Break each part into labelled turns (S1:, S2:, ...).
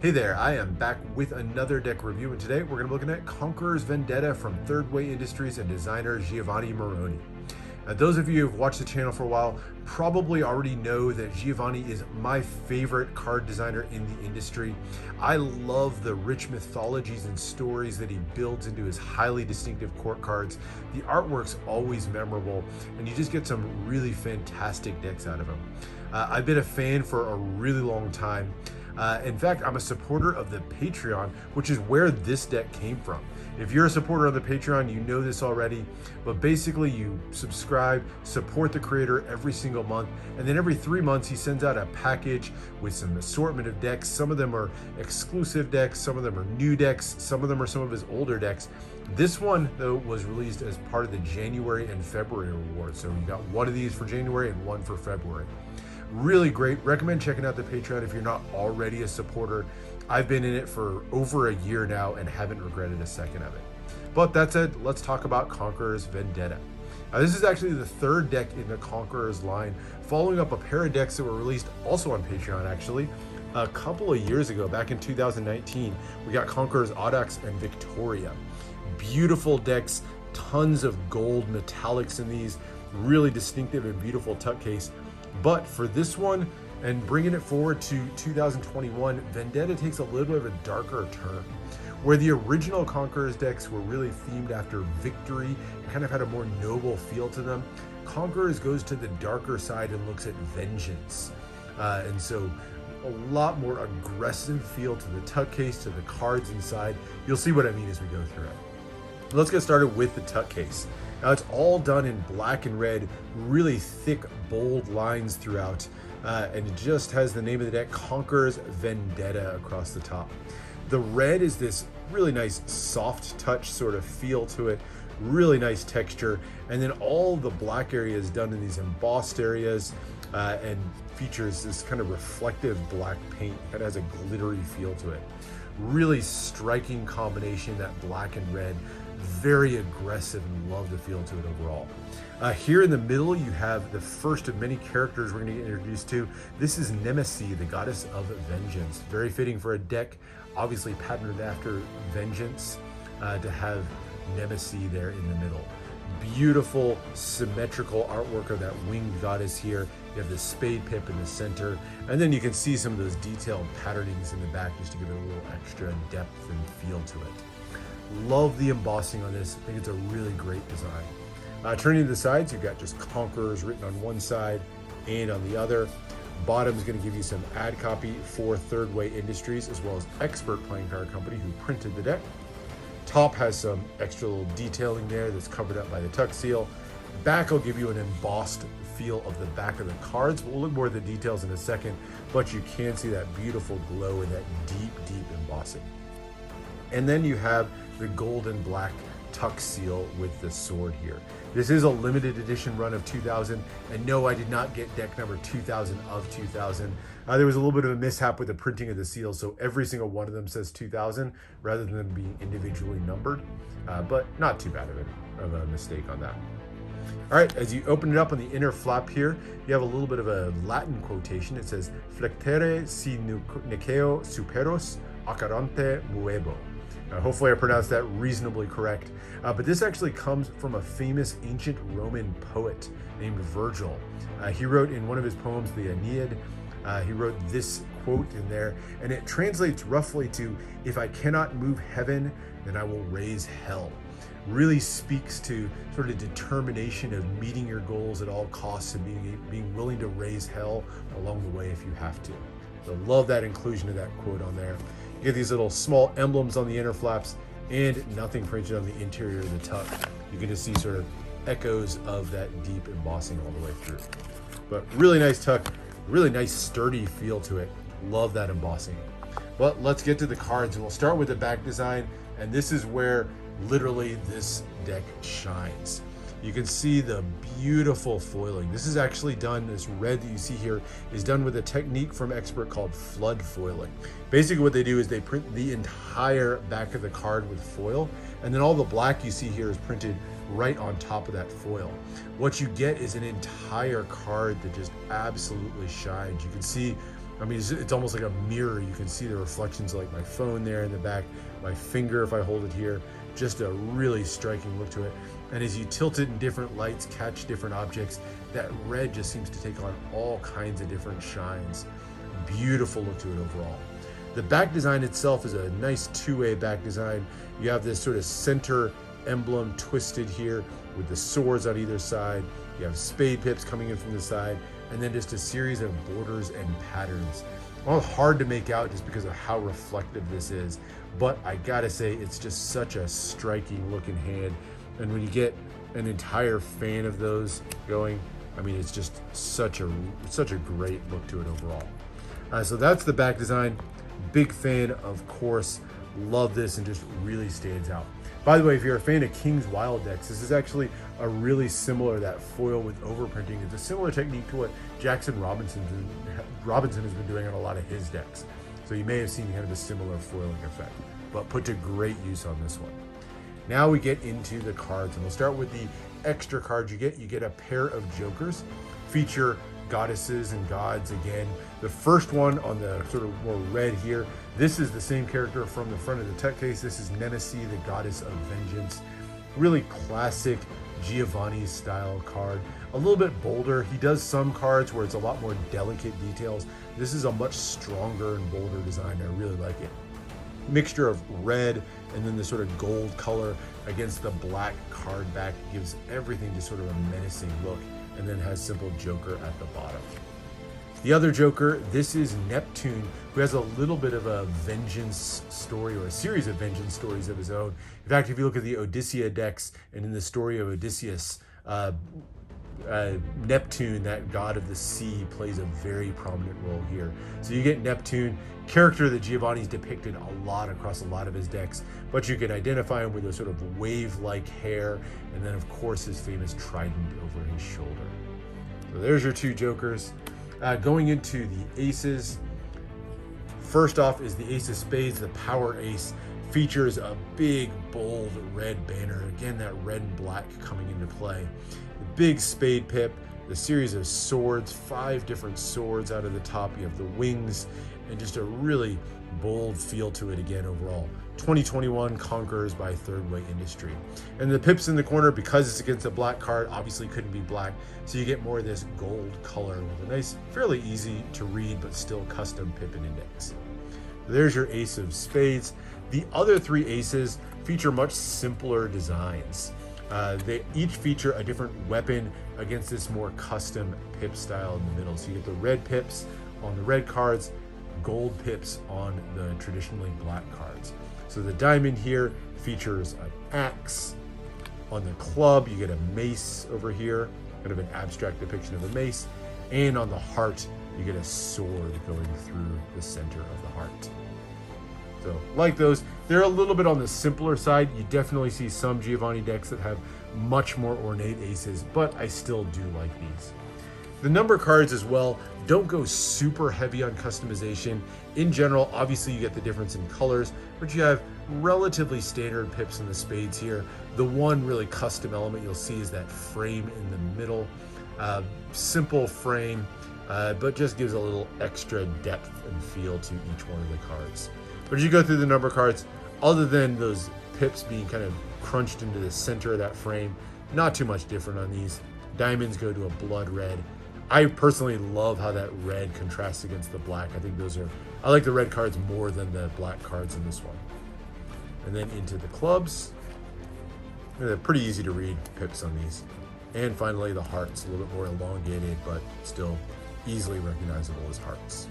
S1: Hey there, I am back with another deck review, and today we're going to be looking at Conquerors Vendetta from Thirdway Industries and designer Giovanni Meroni. Now, those of you who have watched the channel for a while probably already know that Giovanni is my favorite card designer in the industry. I love the rich mythologies and stories that he builds into his highly distinctive court cards. The artwork's always memorable, and you just get some really fantastic decks out of him. I've been a fan for a really long time. In fact, I'm a supporter of the Patreon, which is where this deck came from. If you're a supporter of the Patreon, you know this already, but basically you subscribe, support the creator every single month, and then every 3 months he sends out a package with some assortment of decks. Some of them are exclusive decks, some of them are new decks, some of them are some of his older decks. This one, though, was released as part of the January and February reward. So you got one of these for January and one for February. Really great. Recommend checking out the Patreon if you're not already a supporter. I've been in it for over a year now and haven't regretted a second of it. But that said, let's talk about Conquerors Vendetta. Now, this is actually the third deck in the Conquerors line, following up a pair of decks that were released also on Patreon actually. A couple of years ago, back in 2019, we got Conquerors Audax and Victoria. Beautiful decks, tons of gold metallics in these, really distinctive and beautiful tuck case. But for this one, and bringing it forward to 2021, Vendetta takes a little bit of a darker turn. Where the original Conquerors decks were really themed after victory, and kind of had a more noble feel to them, Conquerors goes to the darker side and looks at vengeance. And so a lot more aggressive feel to the tuck case, to the cards inside. You'll see what I mean as we go through it. Let's get started with the tuck case. Now, it's all done in black and red, really thick, bold lines throughout, and it just has the name of the deck, Conquerors Vendetta, across the top. The red is this really nice soft touch sort of feel to it, really nice texture, and then all the black area is done in these embossed areas and features this kind of reflective black paint that has a glittery feel to it. Really striking combination, that black and red. Very aggressive, and love the feel to it overall. Here in the middle, you have the first of many characters we're going to get introduced to. This is Nemesis, the goddess of vengeance. Very fitting for a deck, obviously patterned after vengeance, to have Nemesis there in the middle. Beautiful, symmetrical artwork of that winged goddess here. You have the spade pip in the center, and then you can see some of those detailed patternings in the back just to give it a little extra depth and feel to it. Love the embossing on this. I think it's a really great design. Turning to the sides, you've got just Conquerors written on one side and on the other. Bottom is going to give you some ad copy for Thirdway Industries, as well as Expert Playing Card Company, who printed the deck. Top has some extra little detailing there that's covered up by the tuck seal. Back will give you an embossed feel of the back of the cards. We'll look more at the details in a second, but you can see that beautiful glow and that deep, deep embossing. And then you have the gold and black tuck seal with the sword here. This is a limited edition run of 2000, and no, I did not get deck number 2000 of 2000. There was a little bit of a mishap with the printing of the seals, so every single one of them says 2000 rather than them being individually numbered, but not too bad of a mistake on that. All right, as you open it up on the inner flap here, you have a little bit of a Latin quotation. It says, "Flectere si neceo superos acarante muevo." Hopefully I pronounced that reasonably correct. But this actually comes from a famous ancient Roman poet named Virgil. He wrote in one of his poems, the Aeneid, he wrote this quote in there, and it translates roughly to, "If I cannot move heaven, then I will raise hell." Really speaks to sort of determination of meeting your goals at all costs and being willing to raise hell along the way if you have to. So love that inclusion of that quote on there. You get these little small emblems on the inner flaps and nothing printed on the interior of the tuck. You can just see sort of echoes of that deep embossing all the way through. But really nice tuck, really nice sturdy feel to it. Love that embossing. But let's get to the cards, and we'll start with the back design, and this is where literally this deck shines. You can see the beautiful foiling. This is actually done, this red that you see here is done with a technique from Expert called flood foiling. Basically what they do is they print the entire back of the card with foil, and then all the black you see here is printed right on top of that foil. What you get is an entire card that just absolutely shines. You can see I mean, it's almost like a mirror. You can see the reflections of like my phone there in the back, my finger if I hold it here. Just a really striking look to it. And as you tilt it in different lights, catch different objects, that red just seems to take on all kinds of different shines. Beautiful look to it overall. The back design itself is a nice two-way back design. You have this sort of center emblem twisted here with the swords on either side. You have spade pips coming in from the side, and then just a series of borders and patterns. All hard to make out just because of how reflective this is, but I gotta say it's just such a striking looking hand. And when you get an entire fan of those going, I mean, it's just such a great look to it overall. So that's the back design. Big fan, of course. Love this, and just really stands out. By the way, if you're a fan of King's Wild decks, this is actually a really similar, that foil with overprinting. It's a similar technique to what Jackson Robinson has been doing on a lot of his decks. So you may have seen kind of a similar foiling effect, but put to great use on this one. Now we get into the cards, and we'll start with the extra cards you get. You get a pair of jokers, feature goddesses and gods again. The first one on the sort of more red here, this is the same character from the front of the tech case. This is Nemesis, the goddess of vengeance. Really classic Giovanni style card. A little bit bolder. He does some cards where it's a lot more delicate details. This is a much stronger and bolder design. I really like it. Mixture of red and then the sort of gold color against the black card back gives everything just sort of a menacing look, and then has simple Joker at the bottom. The other Joker, this is Neptune, who has a little bit of a vengeance story, or a series of vengeance stories of his own. In fact, if you look at the Odyssea decks, and in the story of Odysseus, Neptune, that god of the sea, plays a very prominent role here. So you get Neptune, character that Giovanni's depicted a lot across a lot of his decks, but you can identify him with a sort of wave-like hair, and then of course his famous trident over his shoulder. So there's your two Jokers. Going into the aces, first off is the Ace of Spades, the power ace. Features a big, bold red banner. Again, that red and black coming into play. The big spade pip, the series of swords, 5 different swords out of the top. You have the wings, and just a really bold feel to it again overall. 2021 Conquerors by Thirdway Industry. And the pips in the corner, because it's against a black card, obviously couldn't be black, so you get more of this gold color with a nice, fairly easy to read, but still custom pip and index. There's your Ace of Spades. The other 3 aces feature much simpler designs. They each feature a different weapon against this more custom pip style in the middle. So you get the red pips on the red cards, gold pips on the traditionally black cards. So the diamond here features an axe. On the club, you get a mace over here, kind of an abstract depiction of a mace. And on the heart, you get a sword going through the center of the heart. So like those, they're a little bit on the simpler side. You definitely see some Giovanni decks that have much more ornate aces, but I still do like these. The number cards as well don't go super heavy on customization. In general, obviously you get the difference in colors, but you have relatively standard pips in the spades here. The one really custom element you'll see is that frame in the middle. Simple frame, but just gives a little extra depth and feel to each one of the cards. But as you go through the number cards, other than those pips being kind of crunched into the center of that frame, not too much different on these. Diamonds go to a blood red. I personally love how that red contrasts against the black. I like the red cards more than the black cards in this one. And then into the clubs. They're pretty easy to read pips on these. And finally the hearts, a little bit more elongated, but still easily recognizable as hearts.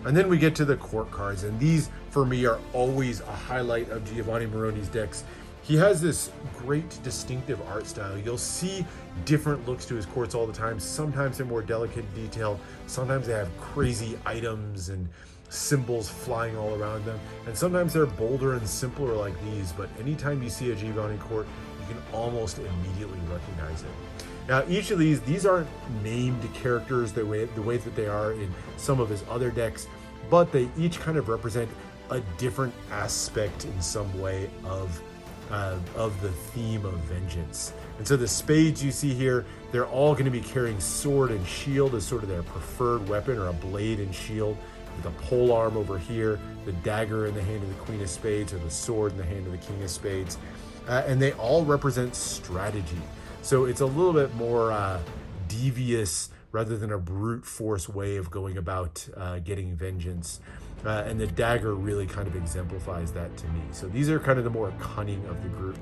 S1: And then we get to the court cards, and these for me are always a highlight of Giovanni Meroni's decks. He has this great distinctive art style. You'll see different looks to his courts all the time. Sometimes they're more delicate detail. Sometimes they have crazy items and symbols flying all around them. And sometimes they're bolder and simpler like these, but anytime you see a Giovanni court, you can almost immediately recognize it. Now, each of these aren't named characters the way that they are in some of his other decks, but they each kind of represent a different aspect in some way of the theme of vengeance. And so the spades you see here, they're all going to be carrying sword and shield as sort of their preferred weapon, or a blade and shield. with a pole arm over here, the dagger in the hand of the Queen of Spades, or the sword in the hand of the King of Spades. And they all represent strategy. So it's a little bit more devious rather than a brute force way of going about getting vengeance. And the dagger really kind of exemplifies that to me. So these are kind of the more cunning of the group.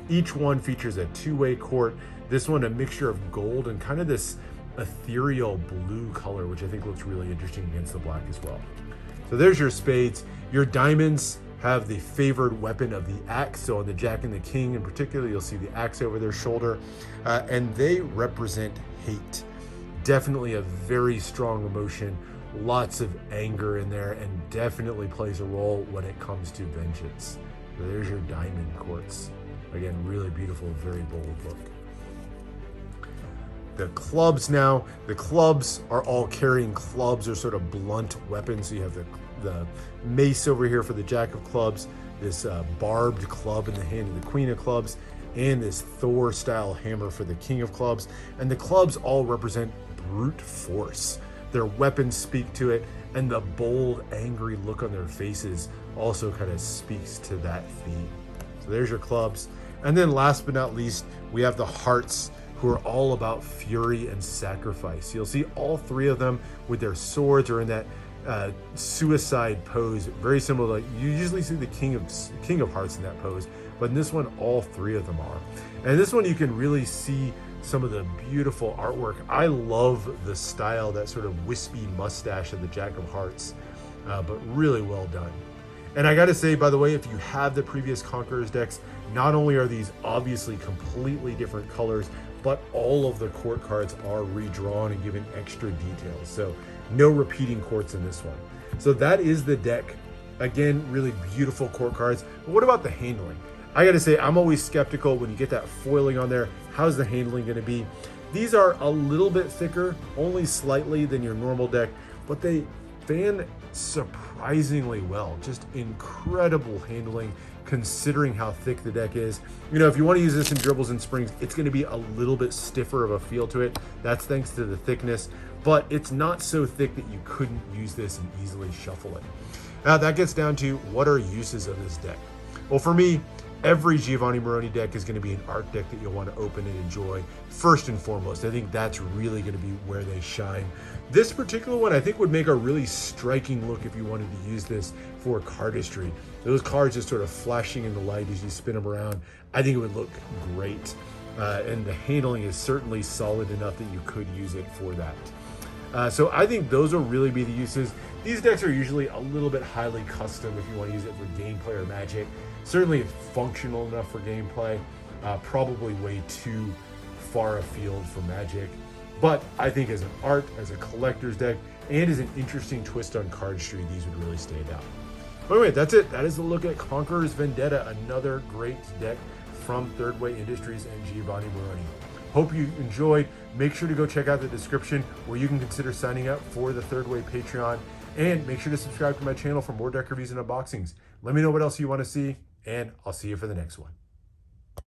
S1: Each one features a two-way court. This one a mixture of gold and kind of this ethereal blue color, which I think looks really interesting against the black as well. So there's your spades. Your diamonds have the favored weapon of the axe. So on the Jack and the King in particular, you'll see the axe over their shoulder, and they represent hate. Definitely a very strong emotion, lots of anger in there, and definitely plays a role when it comes to vengeance. So there's your diamond courts. Again, really beautiful, very bold look. The clubs now, the clubs are all carrying clubs or sort of blunt weapons. So you have the mace over here for the Jack of Clubs, this barbed club in the hand of the Queen of Clubs, and this Thor style hammer for the King of Clubs. And the clubs all represent brute force. Their weapons speak to it, and the bold, angry look on their faces also kind of speaks to that theme. So there's your clubs. And then last but not least, we have the hearts, who are all about fury and sacrifice. You'll see all three of them with their swords or in that suicide pose, very similar. You usually see the King of Hearts in that pose, but in this one, all three of them are. And this one, you can really see some of the beautiful artwork. I love the style, that sort of wispy mustache of the Jack of Hearts, but really well done. And I gotta say, by the way, if you have the previous Conquerors decks, not only are these obviously completely different colors, but all of the court cards are redrawn and given extra details. So no repeating courts in this one. So that is the deck. Again, really beautiful court cards. But what about the handling? I gotta say, I'm always skeptical when you get that foiling on there. How's the handling gonna be? These are a little bit thicker, only slightly, than your normal deck, but they fan surprisingly well. Just incredible handling considering how thick the deck is. You know, if you want to use this in dribbles and springs, it's going to be a little bit stiffer of a feel to it. That's thanks to the thickness, but it's not so thick that you couldn't use this and easily shuffle it. Now that gets down to what are uses of this deck. Well, for me, every Giovanni Meroni deck is going to be an art deck that you'll want to open and enjoy first and foremost. I think that's really going to be where they shine. This particular one I think would make a really striking look if you wanted to use this for cardistry. Those cards just sort of flashing in the light as you spin them around. I think it would look great. And the handling is certainly solid enough that you could use it for that. So I think those will really be the uses. These decks are usually a little bit highly custom if you want to use it for gameplay or Magic. Certainly functional enough for gameplay, probably way too far afield for Magic. But I think as an art, as a collector's deck, and as an interesting twist on cardistry, these would really stand out. But anyway, that's it. That is a look at Conquerors Vendetta, another great deck from Thirdway Industries and Giovanni Meroni. Hope you enjoyed. Make sure to go check out the description where you can consider signing up for the Thirdway Patreon. And make sure to subscribe to my channel for more deck reviews and unboxings. Let me know what else you want to see, and I'll see you for the next one.